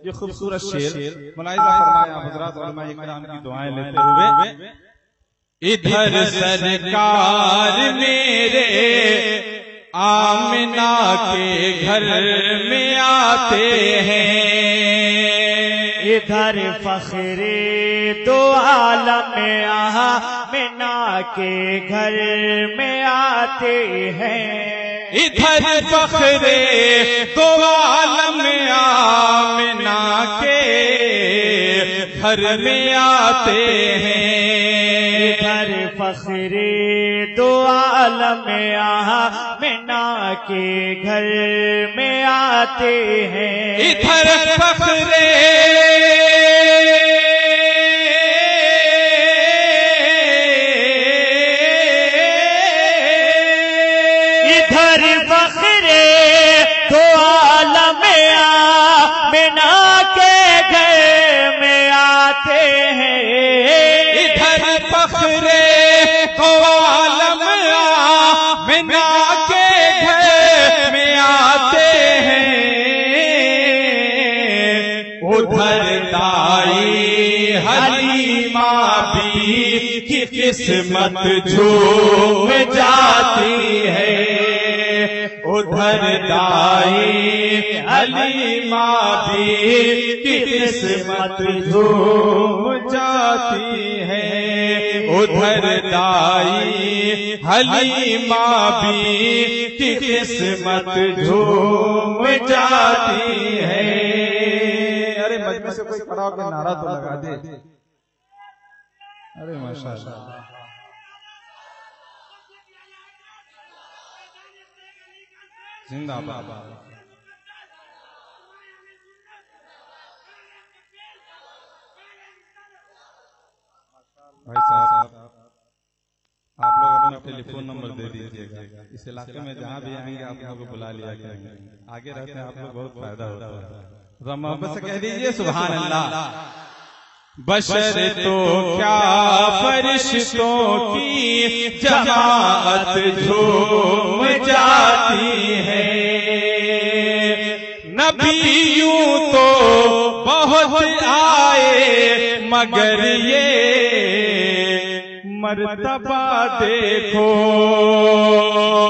یہ خوبصورت شعر ملاحظہ فرمایا حضرات علماء کرام کی دعائیں لیتے ہوئے. ادھر سرکار میرے آمنہ کے گھر میں آتے ہیں، ادھر فخر دو عالم آمنہ کے گھر میں آتے ہیں، ادھر فخر دو عالم آمنہ کے گھر میں آتے ہیں، ادھر فخر دو عالم آمنہ کے گھر میں آتے ہیں، ادھر فخر قسمت جھوم جاتی ہے، ادھر دائی حلیمہ بھی کی قسمت جھوم جاتی ہے، ادھر دائی حلیمہ بھی کی قسمت جھوم جاتی ہے. ارے مجمع سے کوئی کھڑا ہو کے نعرہ تو لگا دے. ارے ماشاءاللہ، زندہ باد. بھائی صاحب آپ لوگ اپنا ٹیلی فون نمبر دے دیجیے گا، اس علاقے میں جہاں بھی آئیں گے آپ لوگوں کو بلا لیا کریں گے، آگے رہتے ہیں آپ لوگ بہت فائدہ ہوتا ہے. محبت سے کہہ دیجیے سبحان اللہ. بشر تو کیا فرشتوں کی جماعت جھوم جاتی ہے، نبیوں تو بہت آئے مگر یہ مرتبہ دیکھو،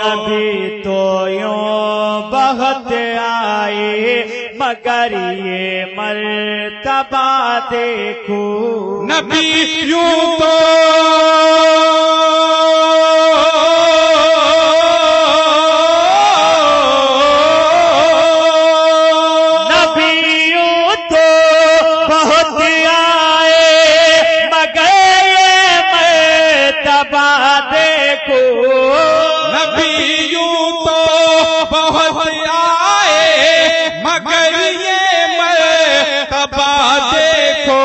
نبی تو یوں بہت آئے مگر یہ مرتبہ دیکھو، نبی یوں تو بہت آئے مگر یہ مرتبہ دیکھو، نبی یوں تو بہت آئے مگر یہ مرتبہ دیکھو،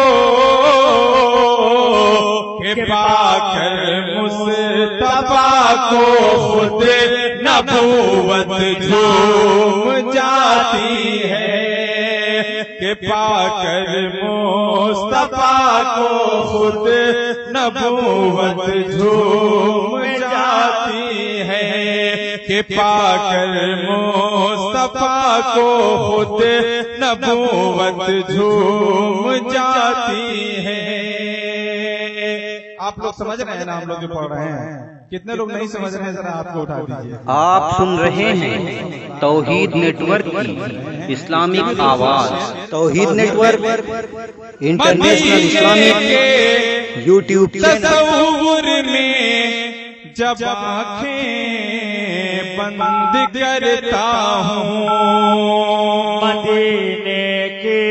کہ پا کر مصطفیٰ کو خود نبوت جھوم جاتی ہے، کہ پا کر مصطفیٰ کو خود نبوت جھوم جاتی ہے، کہ پا کر مصطفیٰ کو خود نبوت جھوم جاتی ہے. آپ لوگ سمجھ رہے ہیں نا؟ ہم لوگ جو پڑھ رہے ہیں کتنے لوگ نہیں سمجھ رہے ہیں؟ ذرا آپ کو اٹھا دیجیے. آپ سن رہے ہیں توحید نیٹ ورک کی اسلامک آواز. Tawheed network international Islamic YouTube channel. تصور میں جب آنکھیں بند کرتا ہوں، مدینے کے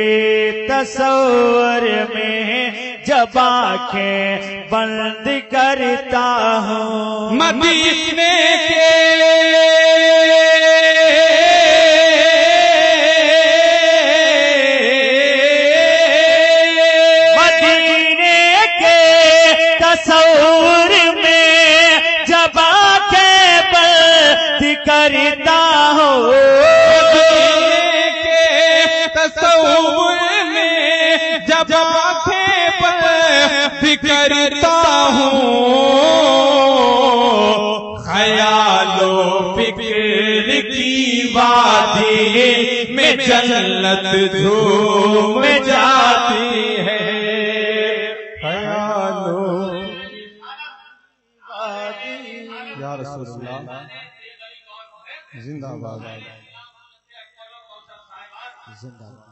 تصور میں جب آنکھیں بند کرتا ہوں، مدینے کے تصور میں جب آنکھیں بند کرتا ہوں، تصور میں جب آنکھیں بند کرتا ہوں، خیال و فکر کی وادی میں جنت جھوم جاتی ہے خیالوں یا رسول اللہ زندہ باد زندہ باد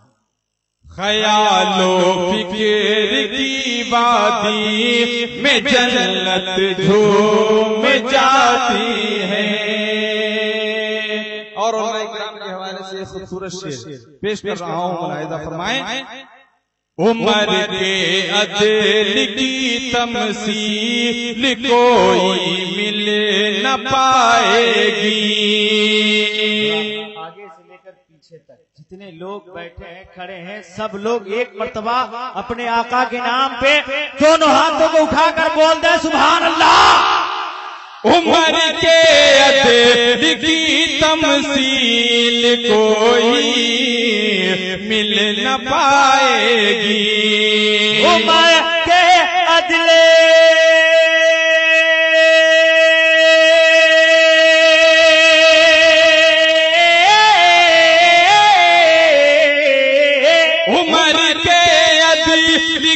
خیال و فکر کی وادی میں جنت جھوم جاتی ہے اور علماء کرام کے حوالے سے خوبصورت شعر پیش کر رہا ہوں ملاحظہ فرمائیں عمر کے عدل کی تمثیل کوئی مل نہ پائے گی آگے سے لے کر پیچھے تک جتنے لوگ بیٹھے ہیں کھڑے ہیں سب لوگ ایک مرتبہ اپنے آقا کے نام پہ دونوں ہاتھوں کو اٹھا کر بول دیں سبحان اللہ عمر کے عدل کی تمثیل کوئی مل نہ پائے گی عمر کے عدل عمر کے عدل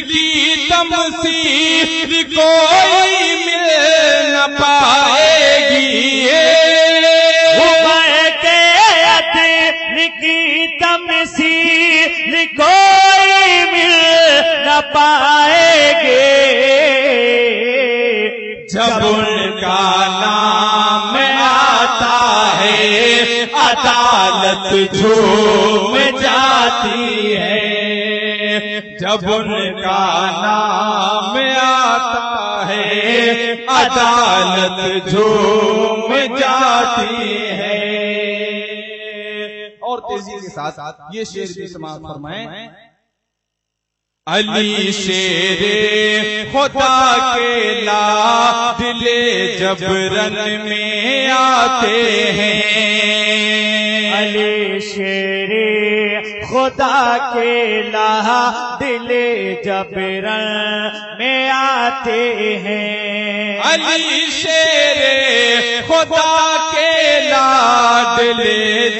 کی تمثیل کوئی مل نہ پائے گی عمر کے عدل کی تمثیل کوئی مل نہ پائے گی جب ان کا نام آتا ہے عدالت جھوم جاتی ہے جب ان کا نام آتا ہے عدالت جھوم جاتی ہے اور تیزی کے ساتھ یہ شعر بھی سماعت فرمائیں علی شیر خدا کے لادل جبرن میں آتے ہیں علی شیر خدا کے لادل جبرن میں آتے ہیں علی شیر خدا کے لادل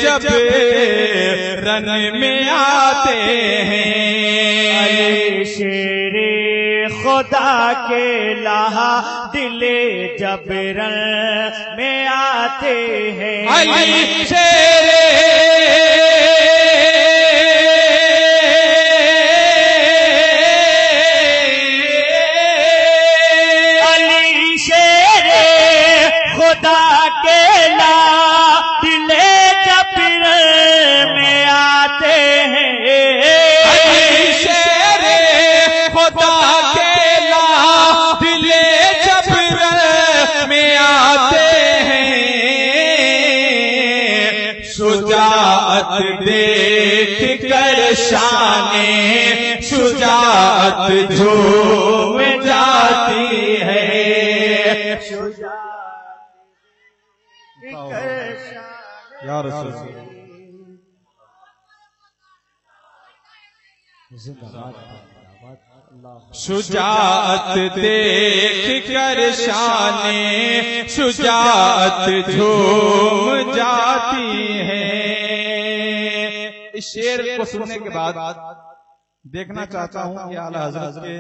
جبرن میں آتے ہیں شیر خدا کے لادل جبرن میں آتے ہیں علی شیر خدا کے لادل جبرن میں آتے ہیں علی شیر خدا کے لادل جبرن میں آتے ہیں شجاعت دیکھ کر شان شجاعت جھوم جاتی ہے یا رسول اللہ شجاعت دیکھ کر شان شجاعت جھوم جاتی ہے اس شعر کو سننے کے بعد دیکھنا چاہتا ہوں کہ اعلیٰ حضرت کے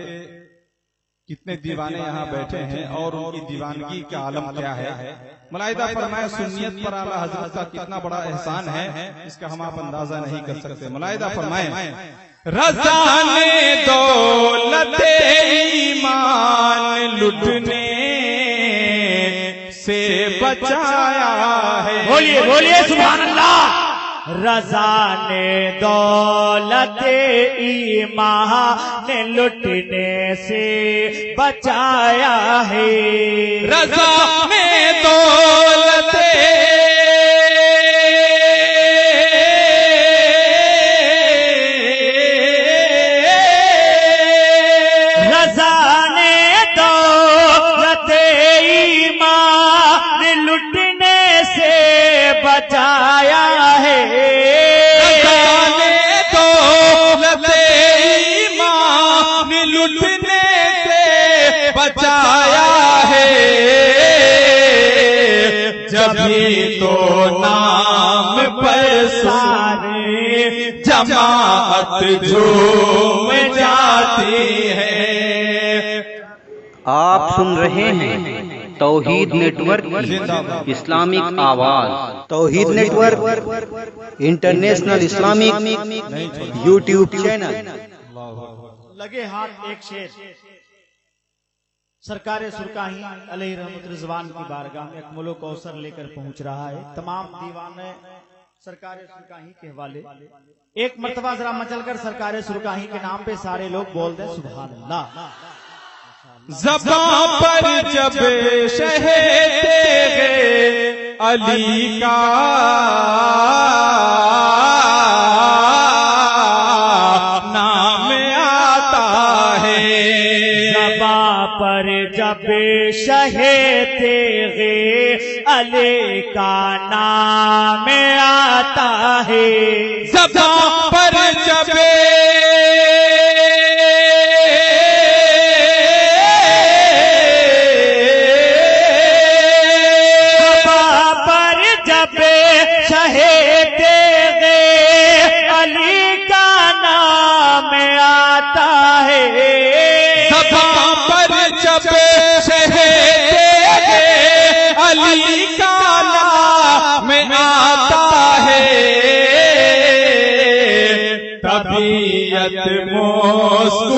کتنے دیوانے یہاں بیٹھے ہیں اور ان کی دیوانگی کا عالم کیا ہے ملاحظہ فرمائیں سنیت پر اعلیٰ حضرت کا کتنا بڑا احسان ہے اس کا ہم آپ اندازہ نہیں کر سکتے ملاحظہ فرمائیں رضا نے دولت ایمان لٹنے سے بچایا ہے بولیے بولیے سبحان اللہ رضا نے دولت ایمان لٹنے سے بچایا ہے رضا نے دولت بچایا ہے دولت ایمان لٹنے سے بچایا ہے جبھی تو نام پر جماعت جھوم جاتی ہے۔ آپ سن رہے ہیں توحید نیٹ ورک کی اسلامک آواز۔ Tawheed network international Islamic YouTube channel. لگے ہاتھ ایک شیر سرکار سرکاہی علیہ رحمت رضوان کی بارگاہ میں اکمل و کوثر لے کر پہنچ رہا ہے۔ تمام دیوان سرکار سرکاہی کے حوالے ایک مرتبہ ذرا مچل کر سرکار سرکاہی کے نام پہ سارے لوگ بول دیں سبحان اللہ۔ زباں پر جب شہد علی کا نام آتا ہے، زباں پر جب شہد علی کا نام آتا ہے، زباں پر جب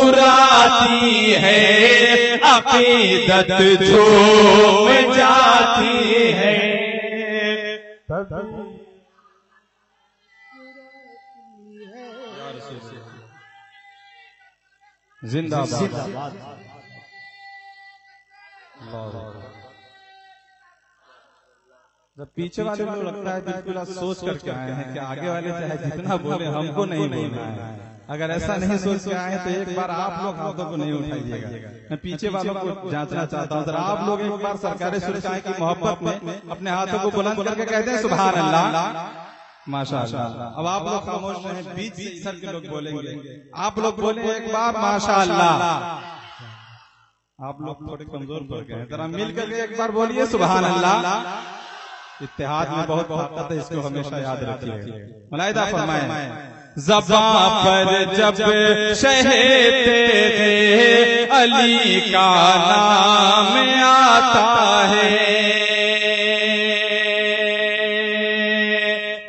مسکراتی ہے، عقیدت جھوم جاتی ہے۔ زندہ باد۔ پیچھے والے کو لگتا ہے بالکل سوچ کر کے آئے ہیں کہ آگے والے چاہے جتنا بولے ہم کو نہیں بولنا ہے۔ اگر ایسا نہیں سوچ کے آئے تو ایک بار آپ لوگ ہاتھوں کو نہیں اٹھائیے گا۔ میں پیچھے والوں کو جانچنا چاہتا ہوں، ذرا آپ لوگ ایک بار سرکار سرکاہی کی محبت میں اپنے ہاتھوں کو بلند کر کے کہتے ہیں سبحان اللہ، ماشاء اللہ۔ اب آپ لوگ خاموش ہیں، بیچ سر کے لوگ بولیں گے، آپ لوگ بولیں ایک بار ماشاء اللہ۔ آپ لوگ تھوڑے کمزور پڑ گئے ہیں، ذرا مل کر کے ایک بار بولیے سبحان اللہ۔ اتحاد میں بہت طاقت ہے، اس کو ہمیشہ یاد رکھیے۔ ملائدہ فرمائیں زباں پر جب شہد علی کا نام آتا ہے۔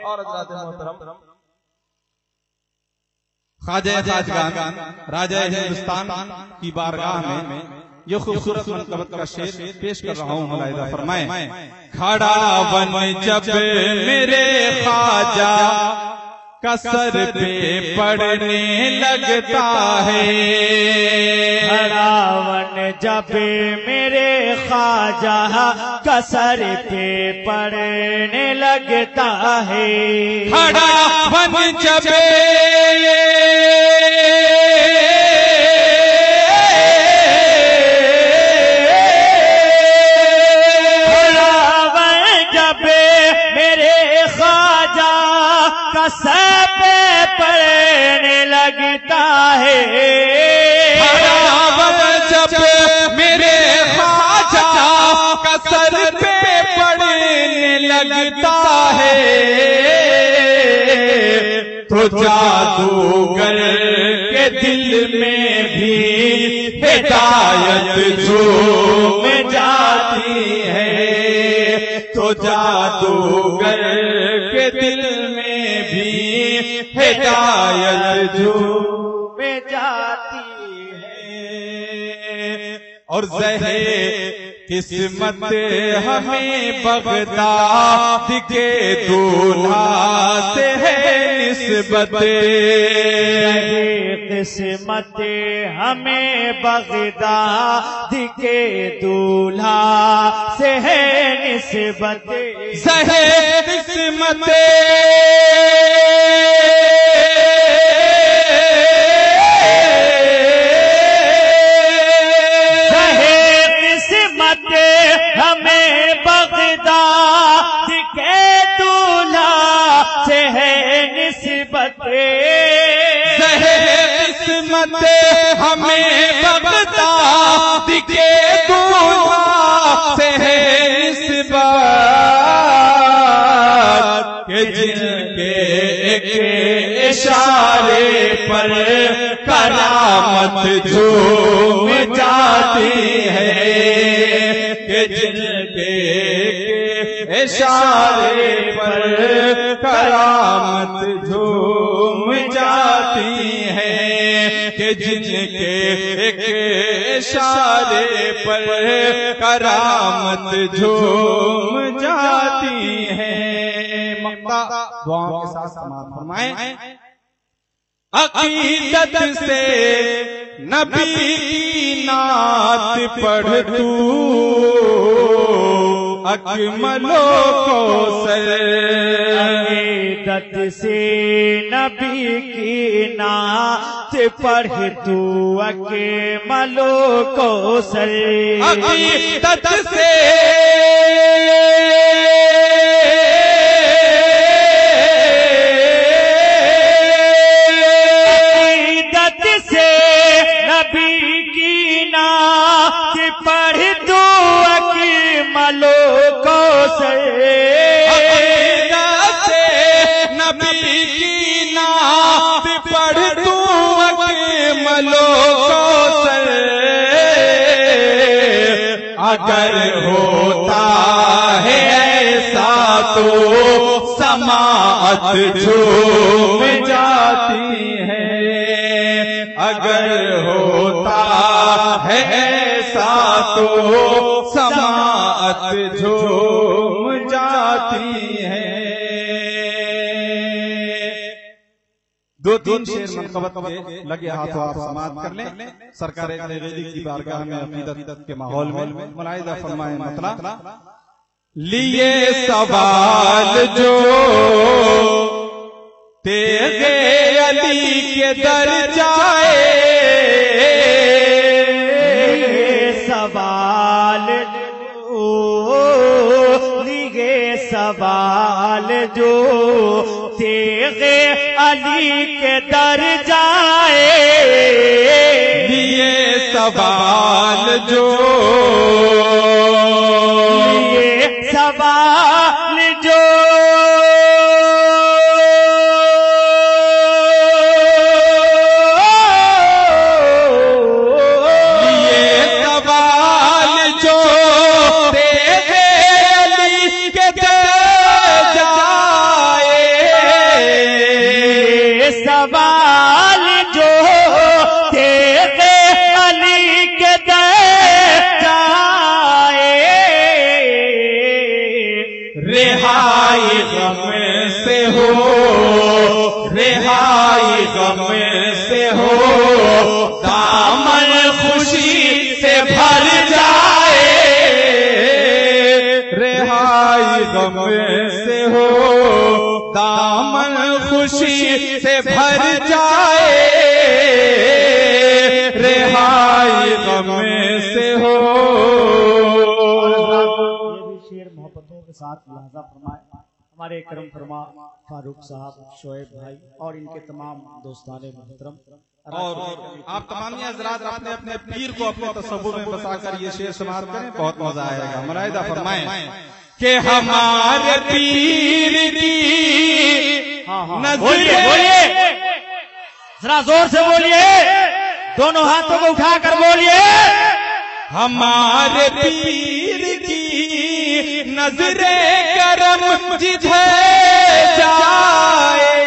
اور حضرات محترم خواجہ خواجگان راجہ ہندوستان کی بارگاہ میں یہ خوبصورت منقبت کا شعر پیش کر رہا ہوں، ملائدہ فرمائیں۔ کھڑا ون جب میرے خواجہ کا سر پہ پڑنے لگتا ہے، کھڑا ون جب میرے خواجہ کا سر پہ پڑنے لگتا ہے، کھڑا ون جب سر پہ پڑنے لگتا ہے، جب میرے خواجہ کا سر پہ پڑنے لگتا ہے، تو جادوگر کے دل میں بھی ہدایت جھوم جاتی ہے، تو جادوگر کے دل میں بھی ہدایت جھوم جاتی ہے۔ اور زہر قسمت ہمیں بغداد کے دولہا سے ہے نسبت، قسمت ہمیں بغداد کے دولہا سے ہے نسبت، زہر قسمت ہمیں بغداد کے دولہا سے ہے نسبت، قسمت ہمیں بغداد کے دولہا سے ہے نسبت، کہ جن کے ایک اشارے پر کرامت جھوم جاتی ہے کہ جن کے اشارے پر کرامت جھوم جاتی ہے کہ جن کے اشارے پر کرامت جھوم جاتی ہے۔ مقطع دعاؤں کے ساتھ سماعت فرمائیں۔ عقیدت سے نبی کی نعت پڑھ تو اکملو کوثر، عقیدت سے نبی کی نعت پڑھ تو اکملو کوثر، عقیدت سے اگر ہوتا ہے ایسا تو سماعت جھوم جاتی ہے، اگر ہوتا ہے ایسا تو سماعت جھوم جاتی ہے۔ دو تین شعر منقبت کے لگے ہاتھوں آپ سماعت کر لیں۔ سرکار غیری کی بارگاہ میں عقیدت کے ماحول میں ملاحظہ فرمائیں مطلع۔ لیے سوال جو تیغ علی کے در جائے، سوال سوال جو تیغ علی کے در جائے، لیے سوال جو سوال جو دامن خوشی سے بھر جائے، رہائی غم سے ہو دامن خوشی سے بھر جائے، رہائی غم سے ہو۔ یہ بھی شعر محبتوں کے ساتھ لحظہ فرمائے ہمارے کرم فرما فاروق صاحب، شعیب بھائی اور ان کے تمام دوستان محترم، اور آپ تمام حضرات اپنے اپنے پیر کو اپنے تصور میں بسا کر یہ شعر سماعت کریں، بہت مزہ آئے گا۔ ملاحظہ فرمائیں کہ ہمارے پیر کی بولیے ذرا زور سے بولیے، دونوں ہاتھوں کو اٹھا کر بولیے، ہمارے پیر کی نظر کرم جدھر جائے،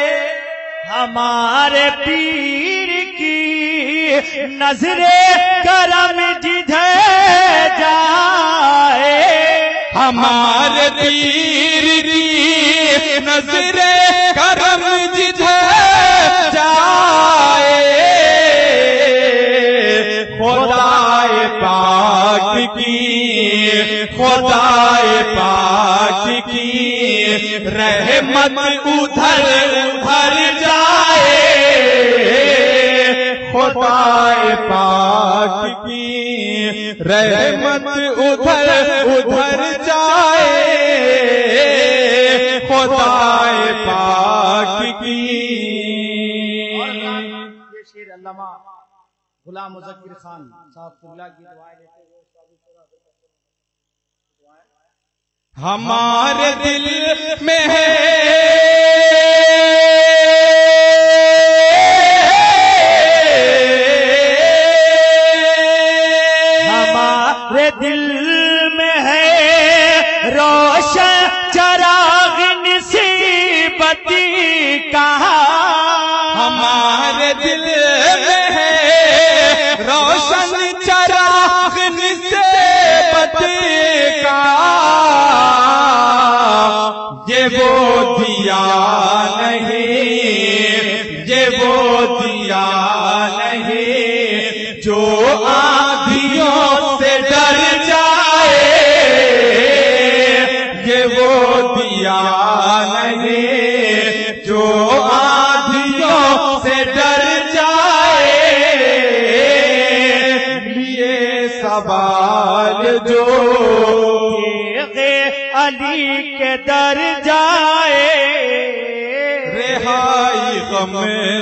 ہمارے پیر کی نظر کرم جدھر جائے، ہمارے پیر کی نظر کرم جدھر جائے، خدائے پاک کی خدائے پاک کی رحمت ادھر ادھر جائے، خدائے پاک کی رحمت ادھر ادھر جائے، خدائے پاک کی۔ یہ شعر علامہ غلام مظفر خان صاحب اللہ کی دعائیں لیتے ہوئے ہمارے دل میں ہے سوال جو علی کے در جائے رہائی غم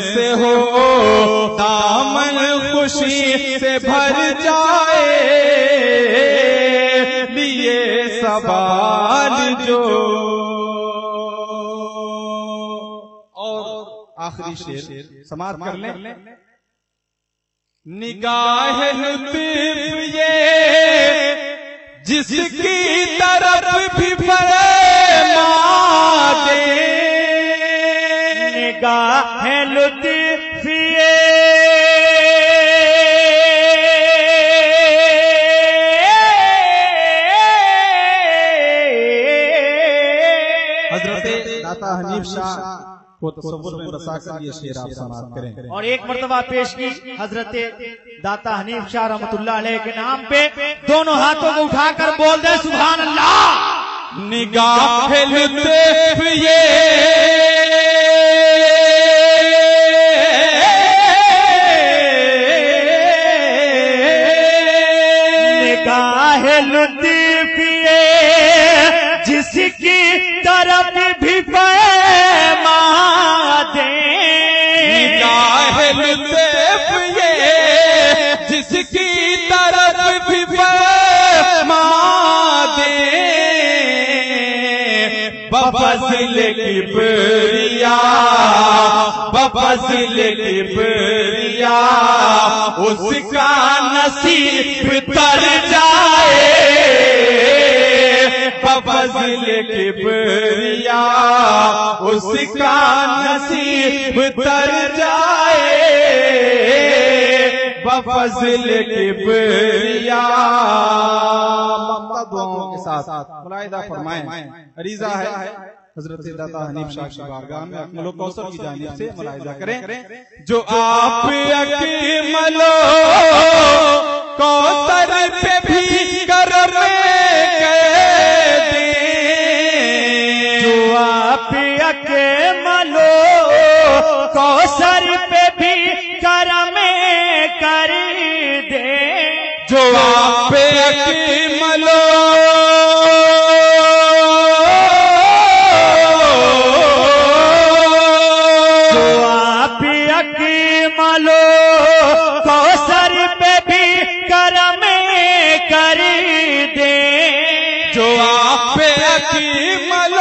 سے ہو دامن خوشی سے بھر جائے لیے سوال جو اور آخری شعر سماعت کر لیں نگاہ لطف یہ جس کی طرف بھی فرما دے نگاہ لطف یہ حضرت داتا حنیف شاہ کو تصور میں بسا کر یہ شعر آپ سماعت کریں اور ایک مرتبہ پیش کی حضرت داتا حنیف شاہ رحمت اللہ علیہ کے نام پہ دونوں ہاتھوں کو اٹھا کر بول دے سبحان اللہ نگاہ لطف یہ نگاہ لطف یہ جس کی طرف بھی فرما دے نگاہ لطف یہ جس کی طرف بھی فرما دے بفضل کبریا بفضل کبریا اس کا نصیب تر جائے بفضل کبریا اس کا نصیب تر جائے بفضل کبریا دعاؤں کے ساتھ ملاحظہ فرمائیں عریضہ ہے حضرت داتا حنیف شاہ کی بارگاہ میں اکمل و کوثر کی جانب سے ملاحظہ کریں جو آپ اکمل و کوثر پہ بھی کرم کوثر پہ بھی کرم کر دے جو آپ اکمل جو آپ اکمل کوثر پہ بھی کرم کر دے جو آپ اکمل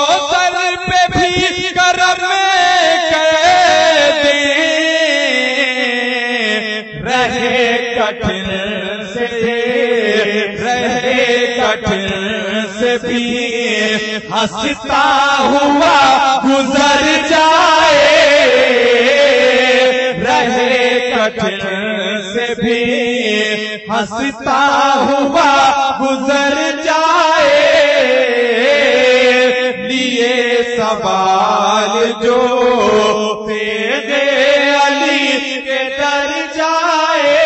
کوثر پہ بھی کرم کٹھن سے بھی ہنستا ہوا گزر جائے رہے کٹھن سے بھی ہنستا ہوا گزر جائے لیے سوال جو تیرے علی کے در جائے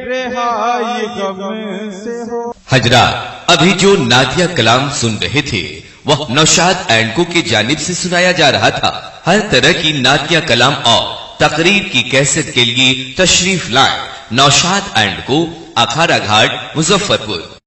رہائی غم سے ہو حضرات ابھی جو نعتیہ کلام سن رہے تھے وہ نوشاد اینڈ کو کی جانب سے سنایا جا رہا تھا ہر طرح کی نعتیہ کلام اور تقریر کی کیسٹ کے لیے تشریف لائیں نوشاد اینڈ کو اکھاڑا گھاٹ مظفر پور